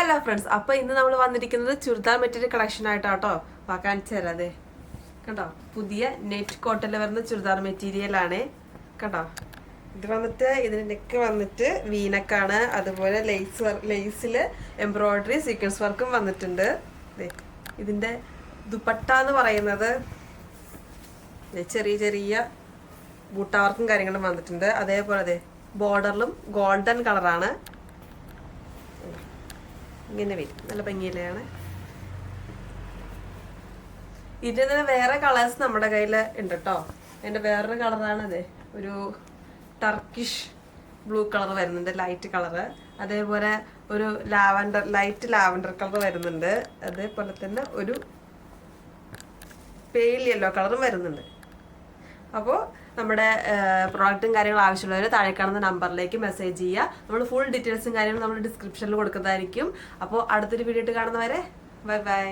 Hello friends, അപ്പോൾ ഇന്ന് നമ്മൾ വന്നിരിക്കുന്നത് ചുരിദാർ മെറ്റീരിയൽ കളക്ഷൻ ആയിട്ടാട്ടോ. കാണിച്ചു തരാം. അതെ കണ്ടോ, പുതിയ നെറ്റ് കോട്ടണിൽ വരുന്ന ചുരിദാർ മെറ്റീരിയൽ ആണ്. കണ്ടോ, ഇത് വന്നിട്ട് ഇതിന്റെ നെക്ക് വന്നിട്ട് വീനക്കാണ്. അതുപോലെ ലേസിൽ എംബ്രോയിഡറി സീക്വൻസ് വർക്കും വന്നിട്ടുണ്ട്. ഇതിന്റെ ദുപ്പട്ട എന്ന് പറയുന്നത് ചെറിയ ചെറിയ ബൂട്ട വർക്കും കാര്യങ്ങളും വന്നിട്ടുണ്ട്. അതേപോലെ അതെ ബോർഡറിലും ഗോൾഡൻ കളറാണ്. ഇങ്ങനെ വരും, നല്ല ഭംഗിയിലാണ്. ഇതിന് തന്നെ വേറെ കളേഴ്സ് നമ്മുടെ കയ്യിൽ ഉണ്ട് കേട്ടോ. അതിൻ്റെ വേറൊരു കളറാണ് അതെ, ഒരു ടർക്കിഷ് ബ്ലൂ കളർ വരുന്നുണ്ട്, ലൈറ്റ് കളറ്. അതേപോലെ ഒരു ലൈറ്റ് ലാവൻഡർ കളർ വരുന്നുണ്ട്. അതേപോലെ തന്നെ ഒരു പെയിൽ യെല്ലോ കളറും വരുന്നുണ്ട്. അപ്പോൾ നമ്മുടെ പ്രോഡക്റ്റും കാര്യങ്ങളും ആവശ്യമുള്ളവർ താഴെ കാണുന്ന നമ്പറിലേക്ക് മെസ്സേജ് ചെയ്യുക. നമ്മൾ ഫുൾ ഡീറ്റെയിൽസും കാര്യങ്ങളും നമ്മൾ ഡിസ്ക്രിപ്ഷനിൽ കൊടുക്കുന്നതായിരിക്കും. അപ്പോൾ അടുത്തൊരു വീഡിയോ ഇട്ട് കാണുന്നവരെ ബൈ ബൈ.